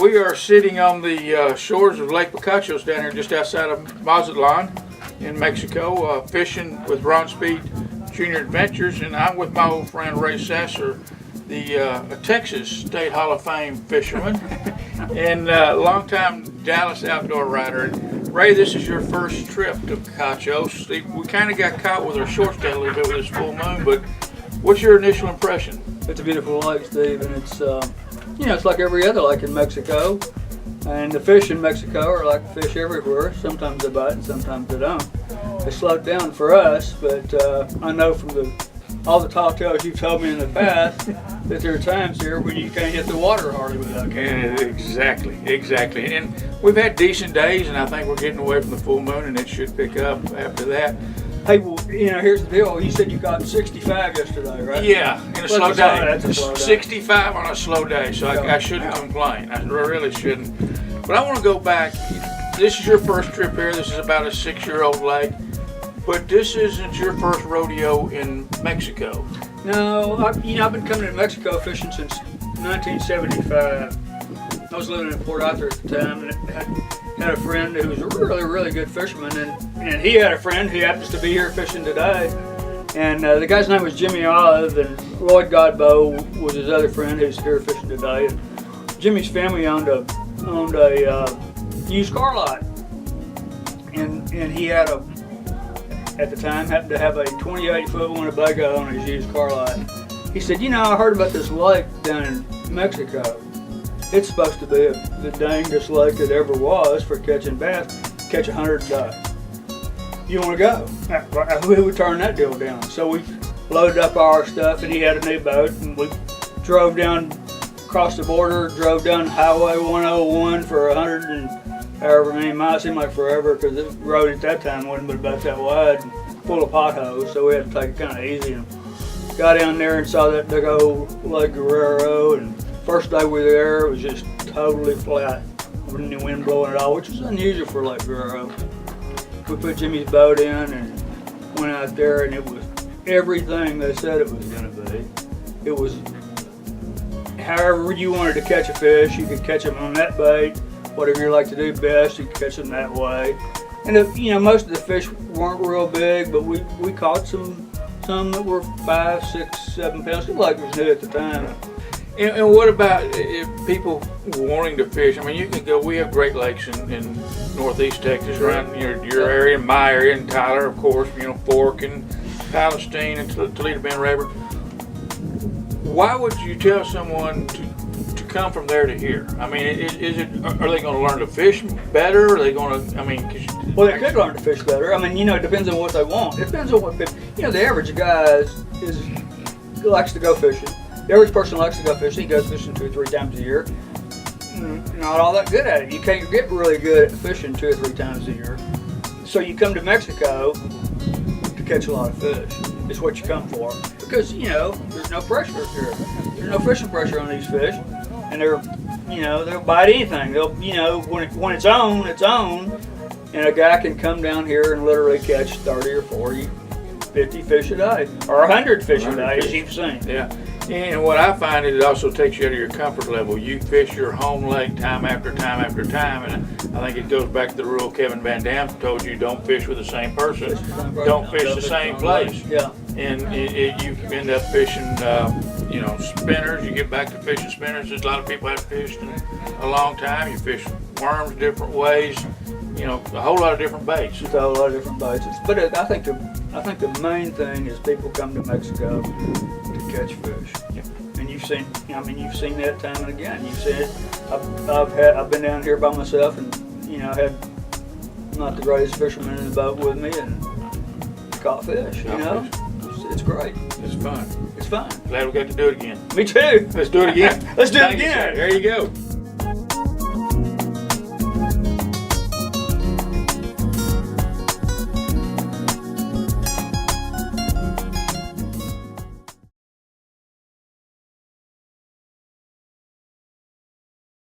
We are sitting on the shores of Lake Picachos down here just outside of Mazatlan in Mexico, fishing with Ron Speed Junior Adventures, and I'm with my old friend Ray Sasser, the Texas State Hall of Fame fisherman and longtime Dallas outdoor rider. And Ray, this is your first trip to Picachos. We kind of got caught with our short stay a little bit with this full moon, but what's your initial impression? It's a beautiful lake, Steve, and it's it's like every other lake in Mexico. And the fish in Mexico are like fish everywhere. Sometimes they bite and sometimes they don't. They slowed down for us, but I know from all the tall tales you've told me in the past that there are times here when you can't hit the water hardly without catching. Exactly. And we've had decent days, and I think we're getting away from the full moon, and it should pick up after that. Hey, well, here's the deal. You said you caught 65 yesterday, right? Yeah, in a slow day. That's a slow day. 65 on a slow day, so I shouldn't complain. I really shouldn't. But I want to go back. This is your first trip here. This is about a 6-year-old lake. But this isn't your first rodeo in Mexico. No, I've been coming to Mexico fishing since 1975. I was living in Port Arthur at the time, and had a friend who was a really, really good fisherman, and he had a friend who happens to be here fishing today. And the guy's name was Jimmy Olive, and Lloyd Godbow was his other friend who's here fishing today. And Jimmy's family owned a used car lot, and he had at the time happened to have a 28-foot Winnebago on his used car lot. He said, I heard about this lake down in Mexico. It's supposed to be the dangest lake that ever was for catching bass. Catch 100 a day. You want to go? We would turn that deal down. So we loaded up our stuff, and he had a new boat, and we drove down across the border, drove down Highway 101 for 100 and however many miles. Seemed like forever because the road at that time wasn't but about that wide and full of potholes, so we had to take it kind of easy. And got down there and saw that big old Lake Guerrero, and first day we were there, it was just totally flat. Wasn't any wind blowing at all, which is unusual for Lake Guerrero. We put Jimmy's boat in and went out there, and it was everything they said it was going to be. It was however you wanted to catch a fish, you could catch them on that bait. Whatever you like to do best, you could catch them that way. And most of the fish weren't real big, but we caught some that were 5, 6, 7 pounds. The lake was new at the time. And what about if people wanting to fish? I mean, you can go. We have great lakes in northeast Texas, around your area, my area, and Tyler, of course. Fork and Palestine and Toledo Bend River. Why would you tell someone to come from there to here? I mean, are they going to learn to fish better? Are they going to? I mean, well, they could learn to fish better. I mean, it depends on what they want. It depends on what the average guy likes to go fishing. The average person likes to go fishing. He goes fishing 2 or 3 times a year. Not all that good at it. You can't get really good at fishing 2 or 3 times a year. So you come to Mexico to catch a lot of fish. It's what you come for. Because, there's no pressure here. There's no fishing pressure on these fish. And they'll bite anything. They'll, when it's on, it's on. And a guy can come down here and literally catch 30 or 40, 50 fish a day. Or 100 fish a day, as you've seen. Yeah. And what I find is it also takes you out of your comfort level. You fish your home lake time after time after time, and I think it goes back to the rule Kevin Van Dam told you: don't fish with the same person, don't fish the same place. Yeah. And you end up fishing, spinners. You get back to fishing spinners. There's a lot of people haven't fished in a long time. You fish worms different ways. A whole lot of different baits. Just a whole lot of different baits. But I think the main thing is people come to Mexico to catch fish. Yeah. And you've seen that time and again. You've seen it. I've been down here by myself and had not the greatest fisherman in the boat with me and caught fish. It's great. It's fun. It's fun. Glad we got to do it again. Me too. Let's do it again. Let's do it again. There you go.